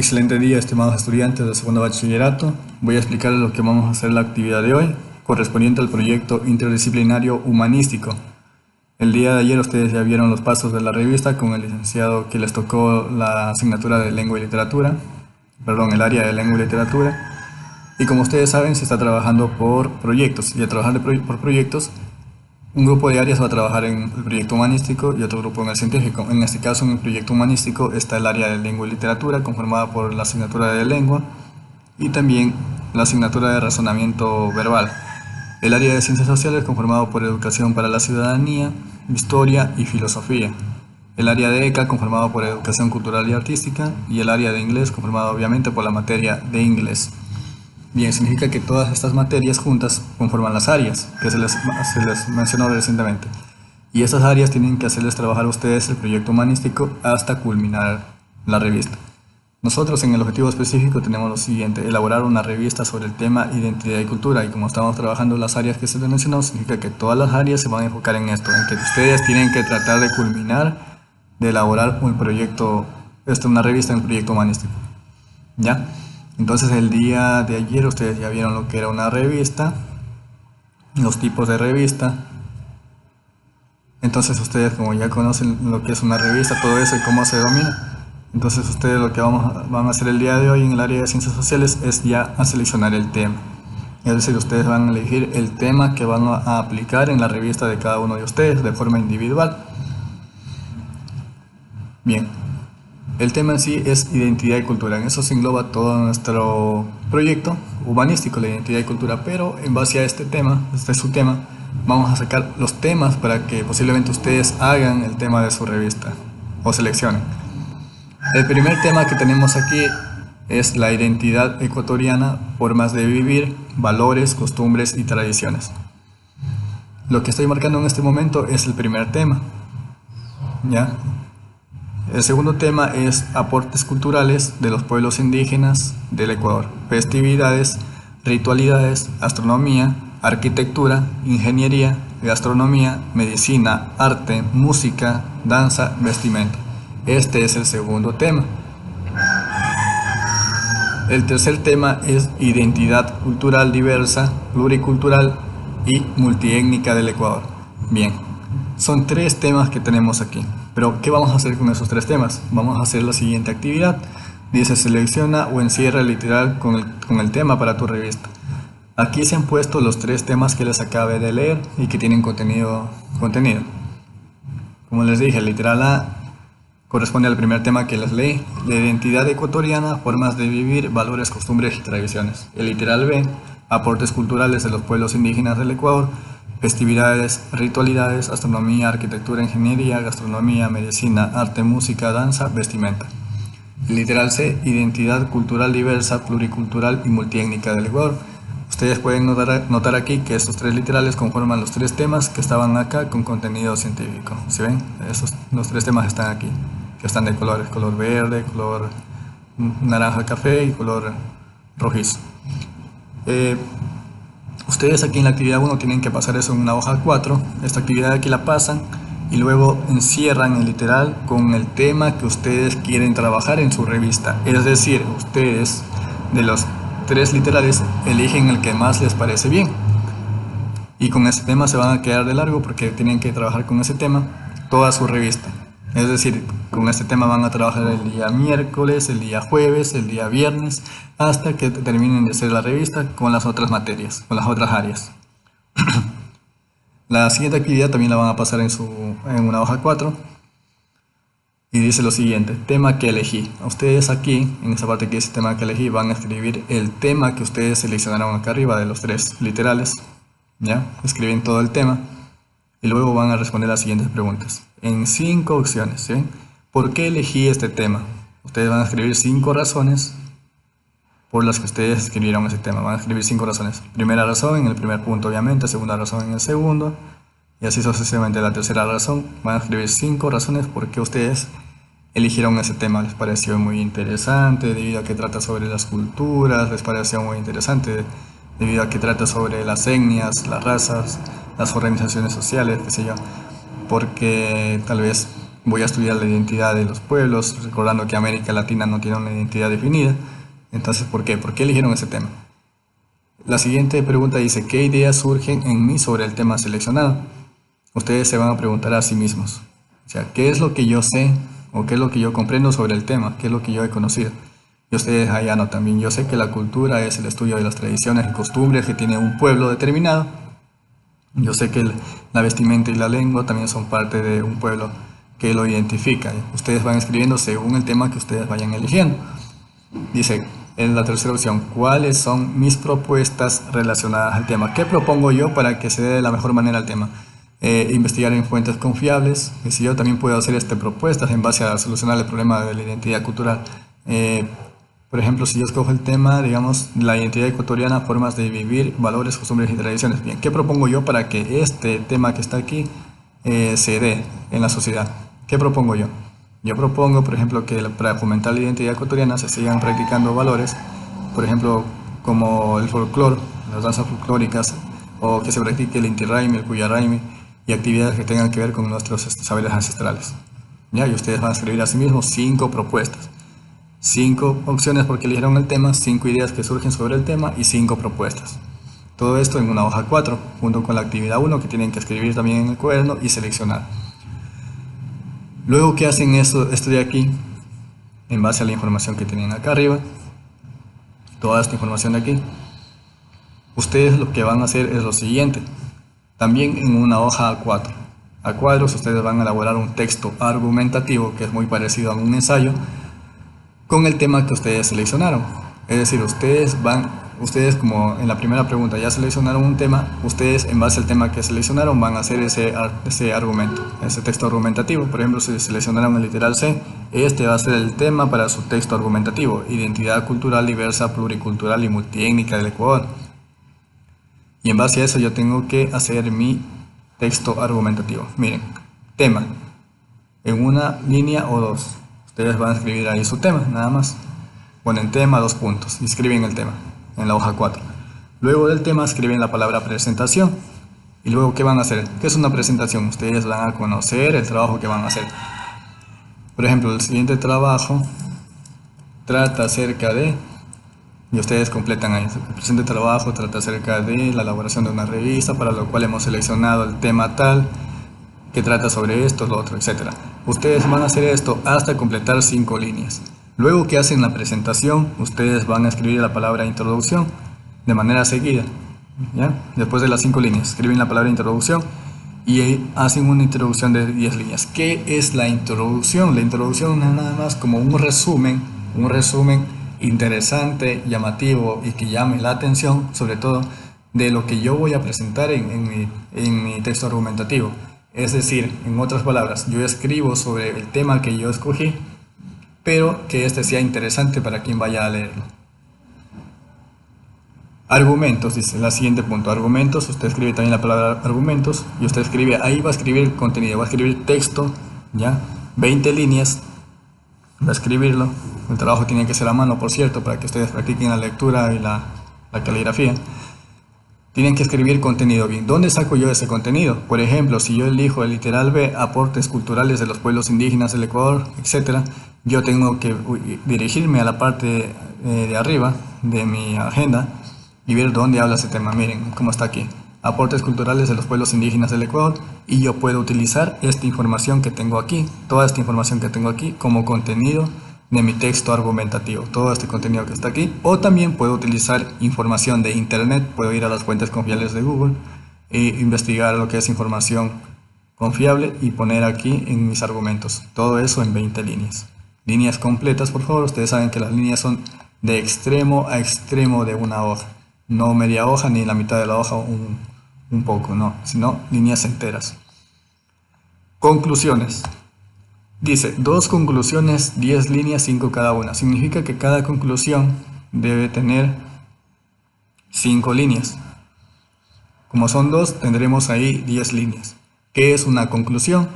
Excelente día, estimados estudiantes de segundo bachillerato. Voy a explicarles lo que vamos a hacer la actividad de hoy, correspondiente al proyecto interdisciplinario humanístico. El día de ayer ustedes ya vieron los pasos de la revista con el licenciado que les tocó la asignatura de lengua y literatura, el área de lengua y literatura. Y como ustedes saben, se está trabajando por proyectos, y al trabajar por proyectos, un grupo de áreas va a trabajar en el proyecto humanístico y otro grupo en el científico. En este caso, en el proyecto humanístico está el área de lengua y literatura, conformada por la asignatura de lengua y también la asignatura de razonamiento verbal. El área de ciencias sociales, conformado por educación para la ciudadanía, historia y filosofía. El área de ECA, conformado por educación cultural y artística, y el área de inglés, conformado obviamente por la materia de inglés. Bien, significa que todas estas materias juntas conforman las áreas que se les mencionó recientemente. Y esas áreas tienen que hacerles trabajar a ustedes el proyecto humanístico hasta culminar la revista. Nosotros en el objetivo específico tenemos lo siguiente: elaborar una revista sobre el tema identidad y cultura. Y como estamos trabajando las áreas que se les mencionó, significa que todas las áreas se van a enfocar en esto, en que ustedes tienen que tratar de culminar, de elaborar un proyecto, una revista en el proyecto humanístico. ¿Ya? Entonces el día de ayer ustedes ya vieron lo que era una revista, los tipos de revista. Entonces ustedes, como ya conocen lo que es una revista, todo eso y cómo se domina, entonces ustedes lo que van a hacer el día de hoy en el área de ciencias sociales es ya a seleccionar el tema. Es decir, ustedes van a elegir el tema que van a aplicar en la revista de cada uno de ustedes de forma individual. Bien. El tema en sí es identidad y cultura. En eso se engloba todo nuestro proyecto humanístico, la identidad y cultura. Pero en base a este tema, este es su tema, vamos a sacar los temas para que posiblemente ustedes hagan el tema de su revista o seleccionen. El primer tema que tenemos aquí es la identidad ecuatoriana, formas de vivir, valores, costumbres y tradiciones. Lo que estoy marcando en este momento es el primer tema, ¿ya? El segundo tema es aportes culturales de los pueblos indígenas del Ecuador, festividades, ritualidades, astronomía, arquitectura, ingeniería, gastronomía, medicina, arte, música, danza, vestimenta. Este es el segundo tema. El tercer tema es identidad cultural diversa, pluricultural y multiétnica del Ecuador. Bien, son tres temas que tenemos aquí. Pero, ¿qué vamos a hacer con esos tres temas? Vamos a hacer la siguiente actividad. Dice: selecciona o encierra literal con el tema para tu revista. Aquí se han puesto los tres temas que les acabé de leer y que tienen contenido. Como les dije, el literal A corresponde al primer tema que les leí: la identidad ecuatoriana, formas de vivir, valores, costumbres y tradiciones. El literal B: aportes culturales de los pueblos indígenas del Ecuador, festividades, ritualidades, astronomía, arquitectura, ingeniería, gastronomía, medicina, arte, música, danza, vestimenta. Literal C: identidad cultural diversa, pluricultural y multiétnica del Ecuador. Ustedes pueden notar aquí que estos tres literales conforman los tres temas que estaban acá con contenido científico. ¿Sí ven? Los tres temas están aquí, que están de colores: color verde, color naranja café y color rojizo. Ustedes aquí en la actividad 1 tienen que pasar eso en una hoja 4. Esta actividad aquí la pasan y luego encierran el literal con el tema que ustedes quieren trabajar en su revista. Es decir, ustedes de los tres literales eligen el que más les parece bien. Y con ese tema se van a quedar de largo porque tienen que trabajar con ese tema toda su revista. Es decir, con este tema van a trabajar el día miércoles, el día jueves, el día viernes, hasta que terminen de hacer la revista con las otras materias, con las otras áreas. La siguiente actividad también la van a pasar en una hoja 4. Y dice lo siguiente: tema que elegí. Ustedes aquí, en esta parte que dice tema que elegí, van a escribir el tema que ustedes seleccionaron acá arriba de los tres literales. ¿Ya? Escriben todo el tema. Y luego van a responder las siguientes preguntas en 5 opciones. ¿Sí? ¿Por qué elegí este tema? Ustedes van a escribir 5 razones por las que ustedes escribieron ese tema. Van a escribir 5 razones. Primera razón en el primer punto, obviamente. Segunda razón en el segundo. Y así sucesivamente. La tercera razón, van a escribir 5 razones por qué ustedes eligieron ese tema. Les pareció muy interesante debido a que trata sobre las culturas. Les pareció muy interesante debido a que trata sobre las etnias, las razas, las organizaciones sociales, qué sé yo. Porque tal vez Voy a estudiar la identidad de los pueblos, recordando que América Latina no tiene una identidad definida. Entonces, ¿por qué? ¿Por qué eligieron ese tema? La siguiente pregunta dice, ¿qué ideas surgen en mí sobre el tema seleccionado? Ustedes se van a preguntar a sí mismos. O sea, ¿qué es lo que yo sé o qué es lo que yo comprendo sobre el tema? ¿Qué es lo que yo he conocido? Y ustedes allá no también. Yo sé que la cultura es el estudio de las tradiciones y costumbres que tiene un pueblo determinado. Yo sé que la vestimenta y la lengua también son parte de un pueblo que lo identifica. Ustedes van escribiendo según el tema que ustedes vayan eligiendo. Dice, en la tercera opción, ¿cuáles son mis propuestas relacionadas al tema? ¿Qué propongo yo para que se dé de la mejor manera al tema? Investigar en fuentes confiables. Y si yo también puedo hacer propuestas en base a solucionar el problema de la identidad cultural. Por ejemplo, si yo escojo el tema, digamos, la identidad ecuatoriana, formas de vivir, valores, costumbres y tradiciones. Bien, ¿qué propongo yo para que este tema que está aquí se dé en la sociedad? ¿Qué propongo yo? Yo propongo, por ejemplo, que para fomentar la identidad ecuatoriana se sigan practicando valores, por ejemplo, como el folclore, las danzas folclóricas, o que se practique el Inti Raymi, el Puya Raymi, y actividades que tengan que ver con nuestros saberes ancestrales. ¿Ya? Y ustedes van a escribir a sí mismos 5 propuestas. 5 opciones porque eligieron el tema, 5 ideas que surgen sobre el tema y 5 propuestas. Todo esto en una hoja 4, junto con la actividad 1 que tienen que escribir también en el cuaderno y seleccionar. Luego que hacen esto de aquí, en base a la información que tienen acá arriba, toda esta información de aquí, ustedes lo que van a hacer es lo siguiente. También en una hoja A4. A cuadros ustedes van a elaborar un texto argumentativo que es muy parecido a un ensayo, con el tema que ustedes seleccionaron. Es decir, ustedes como en la primera pregunta ya seleccionaron un tema, ustedes en base al tema que seleccionaron van a hacer ese argumento, ese texto argumentativo. Por ejemplo, si seleccionaron el literal C, este va a ser el tema para su texto argumentativo: identidad cultural diversa, pluricultural y multiétnica del Ecuador. Y en base a eso yo tengo que hacer mi texto argumentativo. Miren, tema, en una línea o 2. Ustedes van a escribir ahí su tema, nada más. Ponen tema, 2 puntos, y escriben el tema en la hoja 4. Luego del tema escriben la palabra presentación. Y luego, ¿qué van a hacer? ¿Qué es una presentación? Ustedes van a conocer el trabajo que van a hacer. Por ejemplo, el siguiente trabajo trata acerca de, y ustedes completan ahí, el presente trabajo trata acerca de la elaboración de una revista, para lo cual hemos seleccionado el tema tal, que trata sobre esto, lo otro, etc. Ustedes van a hacer esto hasta completar 5 líneas. Luego que hacen la presentación, ustedes van a escribir la palabra introducción de manera seguida. ¿Ya? Después de las 5 líneas, escriben la palabra introducción y hacen una introducción de 10 líneas. ¿Qué es la introducción? La introducción es nada más como un resumen interesante, llamativo y que llame la atención, sobre todo de lo que yo voy a presentar en mi texto argumentativo. Es decir, en otras palabras, yo escribo sobre el tema que yo escogí, pero que este sea interesante para quien vaya a leerlo. Argumentos, dice el siguiente punto. Argumentos, usted escribe también la palabra argumentos y usted escribe, ahí va a escribir contenido, va a escribir texto, ¿ya? 20 líneas, va a escribirlo. El trabajo tiene que ser a mano, por cierto, para que ustedes practiquen la lectura y la caligrafía. Tienen que escribir contenido bien. ¿Dónde saco yo ese contenido? Por ejemplo, si yo elijo el literal B, aportes culturales de los pueblos indígenas del Ecuador, etc., yo tengo que dirigirme a la parte de arriba de mi agenda y ver dónde habla ese tema. Miren cómo está aquí. Aportes culturales de los pueblos indígenas del Ecuador, y yo puedo utilizar esta información que tengo aquí, toda esta información que tengo aquí, como contenido de mi texto argumentativo, todo este contenido que está aquí. O también puedo utilizar información de internet, puedo ir a las fuentes confiables de Google e investigar lo que es información confiable y poner aquí en mis argumentos, todo eso en 20 líneas. Líneas completas, por favor. Ustedes saben que las líneas son de extremo a extremo de una hoja, no media hoja ni la mitad de la hoja, un poco, no, sino líneas enteras. Conclusiones. Dice, 2 conclusiones, 10 líneas, 5 cada una. Significa que cada conclusión debe tener 5 líneas. Como son 2, tendremos ahí 10 líneas. ¿Qué es una conclusión?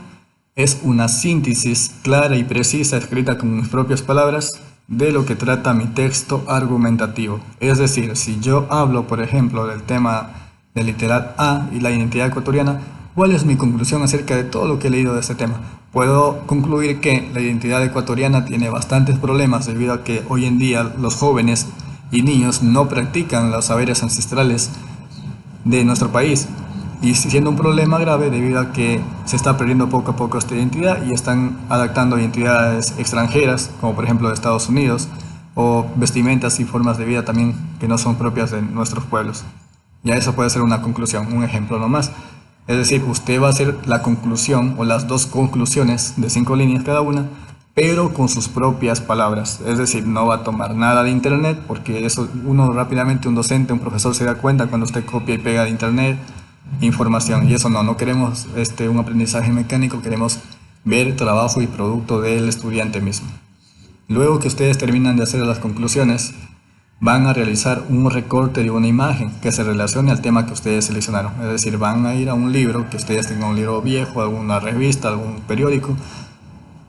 Es una síntesis clara y precisa, escrita con mis propias palabras, de lo que trata mi texto argumentativo. Es decir, si yo hablo, por ejemplo, del tema del literal A y la identidad ecuatoriana, ¿Cuál es mi conclusión acerca de todo lo que he leído de este tema? Puedo concluir que la identidad ecuatoriana tiene bastantes problemas debido a que hoy en día los jóvenes y niños no practican los saberes ancestrales de nuestro país, y siendo un problema grave debido a que se está perdiendo poco a poco esta identidad y están adaptando identidades extranjeras, como por ejemplo de Estados Unidos, o vestimentas y formas de vida también que no son propias de nuestros pueblos. Ya eso puede ser una conclusión, un ejemplo nomás. Es decir, usted va a hacer la conclusión o las dos conclusiones de 5 líneas cada una, pero con sus propias palabras. Es decir, no va a tomar nada de internet, porque eso uno rápidamente, un docente, un profesor se da cuenta cuando usted copia y pega de internet información, y eso no queremos un aprendizaje mecánico, queremos ver trabajo y producto del estudiante mismo. Luego que ustedes terminan de hacer las conclusiones, van a realizar un recorte de una imagen que se relacione al tema que ustedes seleccionaron. Es decir, van a ir a un libro, que ustedes tengan un libro viejo, alguna revista, algún periódico,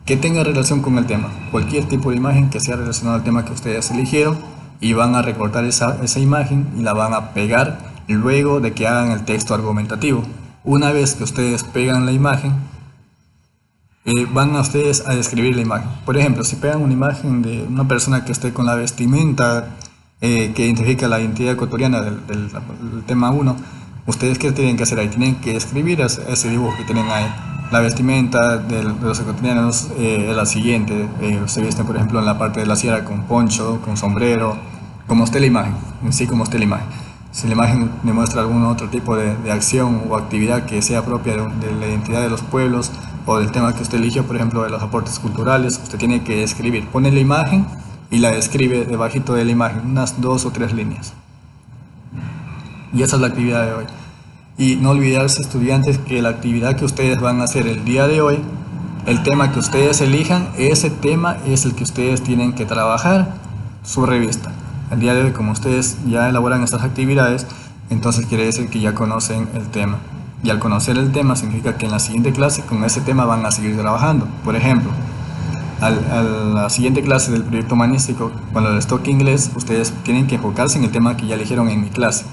que tenga relación con el tema. Cualquier tipo de imagen que sea relacionada al tema que ustedes eligieron, y van a recortar esa imagen y la van a pegar luego de que hagan el texto argumentativo. Una vez que ustedes pegan la imagen, van a ustedes a describir la imagen. Por ejemplo, si pegan una imagen de una persona que esté con la vestimenta que identifica la identidad ecuatoriana del tema 1, ¿ustedes qué tienen que hacer ahí? Tienen que escribir ese dibujo que tienen ahí. La vestimenta de los ecuatorianos es la siguiente. Se visten, por ejemplo, en la parte de la sierra con poncho, con sombrero, como esté la imagen, en sí como esté la imagen. Si la imagen demuestra algún otro tipo de acción o actividad que sea propia de la identidad de los pueblos o del tema que usted eligió, por ejemplo, de los aportes culturales, usted tiene que escribir. Pone la imagen y la describe debajito de la imagen, unas 2 o 3 líneas. Y esa es la actividad de hoy. Y no olvidarse, estudiantes, que la actividad que ustedes van a hacer el día de hoy, el tema que ustedes elijan, ese tema es el que ustedes tienen que trabajar su revista. El día de hoy, como ustedes ya elaboran estas actividades, entonces quiere decir que ya conocen el tema. Y al conocer el tema significa que en la siguiente clase con ese tema van a seguir trabajando. Por ejemplo, a la siguiente clase del proyecto humanístico, cuando les toque inglés, ustedes tienen que enfocarse en el tema que ya eligieron en mi clase.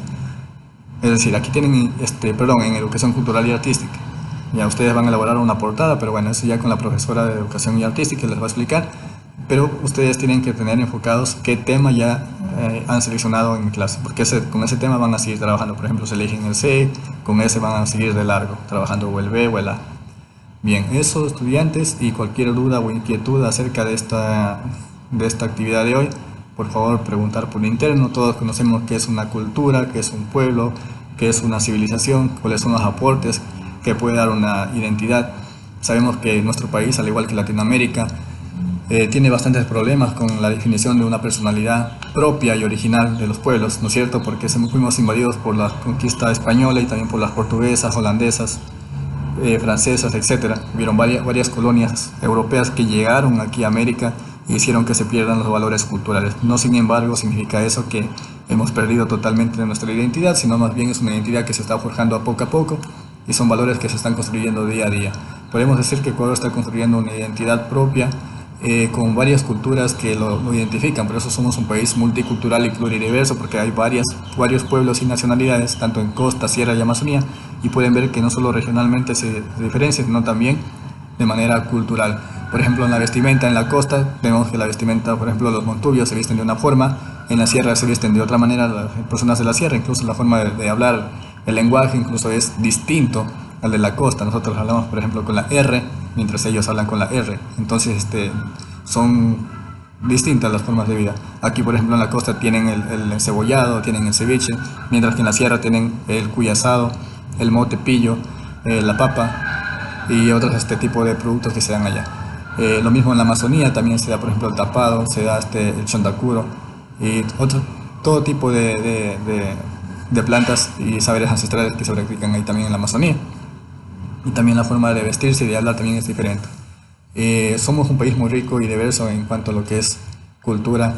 Es decir, aquí tienen, en educación cultural y artística. Ya ustedes van a elaborar una portada, pero bueno, eso ya con la profesora de educación y artística les va a explicar. Pero ustedes tienen que tener enfocados qué tema ya han seleccionado en mi clase, porque con ese tema van a seguir trabajando. Por ejemplo, se eligen el C, con ese van a seguir de largo, trabajando o el B o el A. Bien, eso, estudiantes, y cualquier duda o inquietud acerca de esta actividad de hoy, por favor preguntar por interno. Todos conocemos qué es una cultura, qué es un pueblo, qué es una civilización, cuáles son los aportes que puede dar una identidad. Sabemos que nuestro país, al igual que Latinoamérica, tiene bastantes problemas con la definición de una personalidad propia y original de los pueblos, ¿no es cierto? Porque fuimos invadidos por la conquista española y también por las portuguesas, holandesas, francesas, etc. Hubieron varias colonias europeas que llegaron aquí a América y hicieron que se pierdan los valores culturales. No, sin embargo, significa eso que hemos perdido totalmente nuestra identidad, sino más bien es una identidad que se está forjando a poco y son valores que se están construyendo día a día. Podemos decir que Ecuador está construyendo una identidad propia con varias culturas que lo identifican. Por eso somos un país multicultural y pluridiverso, porque hay varios pueblos y nacionalidades, tanto en costa, sierra y Amazonía, y pueden ver que no solo regionalmente se diferencia, sino también de manera cultural. Por ejemplo, en la vestimenta en la costa, vemos que la vestimenta, por ejemplo, los montubios se visten de una forma, en la sierra se visten de otra manera las personas de la sierra, incluso la forma de hablar, el lenguaje incluso es distinto al de la costa. Nosotros hablamos, por ejemplo, con la R, mientras ellos hablan con la R. Entonces, son distintas las formas de vida. Aquí, por ejemplo, en la costa tienen el encebollado, tienen el ceviche, mientras que en la sierra tienen el cuy asado, el mote pillo, la papa y otros tipo de productos que se dan allá. Lo mismo en la Amazonía, también se da, por ejemplo, el tapado, se da el chondacuro y todo tipo de plantas y saberes ancestrales que se practican ahí también en la Amazonía. Y también la forma de vestirse y de hablar también es diferente. Somos un país muy rico y diverso en cuanto a lo que es cultura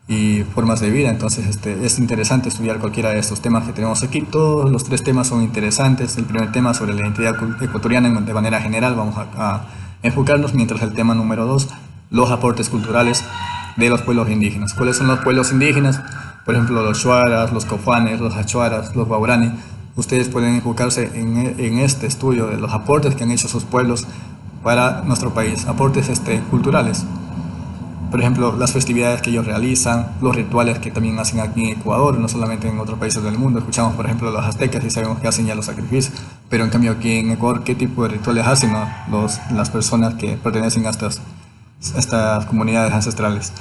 y formas de vida, entonces es interesante estudiar cualquiera de estos temas que tenemos aquí. Todos los 3 temas son interesantes. El primer tema sobre la identidad ecuatoriana de manera general vamos a enfocarnos, mientras el tema número 2, los aportes culturales de los pueblos indígenas. ¿Cuáles son los pueblos indígenas? Por ejemplo, los shuaras, los cofanes, los achuaras, los guaraní. ustedes pueden enfocarse en este estudio de los aportes que han hecho sus pueblos para nuestro país, aportes culturales. Por ejemplo, las festividades que ellos realizan, los rituales que también hacen aquí en Ecuador, no solamente en otros países del mundo. Escuchamos, por ejemplo, los aztecas y sabemos que hacen ya los sacrificios, pero en cambio aquí en Ecuador, ¿qué tipo de rituales hacen, no? Las personas que pertenecen a estas comunidades ancestrales?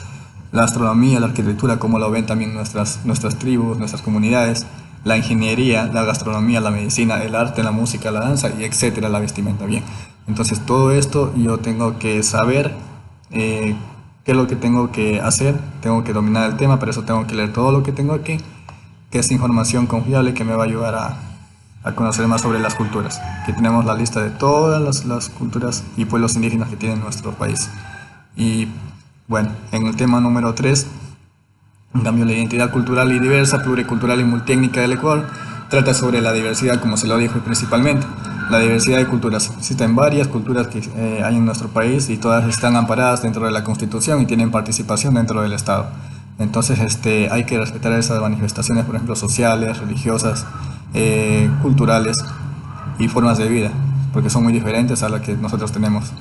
La astronomía, la arquitectura, cómo lo ven también nuestras tribus, nuestras comunidades, la ingeniería, la gastronomía, la medicina, el arte, la música, la danza, y etcétera, la vestimenta. Bien, entonces todo esto yo tengo que saber qué es lo que tengo que hacer, tengo que dominar el tema, para eso tengo que leer todo lo que tengo aquí, que es información confiable que me va a ayudar a conocer más sobre las culturas. Aquí tenemos la lista de todas las culturas y pueblos indígenas que tiene nuestro país. Y bueno, en el tema número 3, en cambio, la identidad cultural y diversa, pluricultural y multiétnica del Ecuador trata sobre la diversidad, como se lo dijo principalmente. La diversidad de culturas. Existen varias culturas que hay en nuestro país y todas están amparadas dentro de la Constitución y tienen participación dentro del Estado. Entonces hay que respetar esas manifestaciones, por ejemplo, sociales, religiosas, culturales y formas de vida, porque son muy diferentes a las que nosotros tenemos.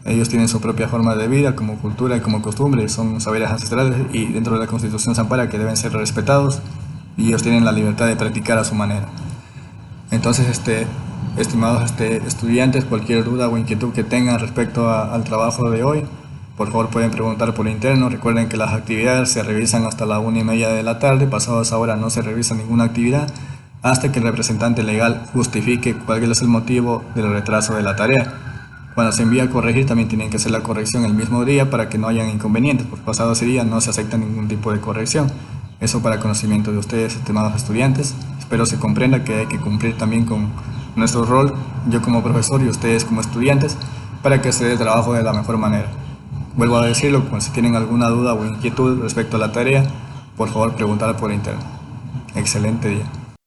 Ellos tienen su propia forma de vida, como cultura y como costumbre, son saberes ancestrales y dentro de la Constitución se ampara que deben ser respetados y ellos tienen la libertad de practicar a su manera. Entonces, estimados estudiantes, cualquier duda o inquietud que tengan respecto al trabajo de hoy, por favor pueden preguntar por interno. Recuerden que las actividades se revisan hasta la 1:30 de la tarde, pasado esa hora no se revisa ninguna actividad hasta que el representante legal justifique cuál es el motivo del retraso de la tarea. Cuando se envía a corregir también tienen que hacer la corrección el mismo día para que no hayan inconvenientes, por pasado ese día no se acepta ningún tipo de corrección. Eso para conocimiento de ustedes, estimados estudiantes. Espero se comprenda que hay que cumplir también con nuestro rol, yo como profesor y ustedes como estudiantes, para que se dé el trabajo de la mejor manera. Vuelvo a decirlo, si tienen alguna duda o inquietud respecto a la tarea, por favor preguntar por internet. Excelente día.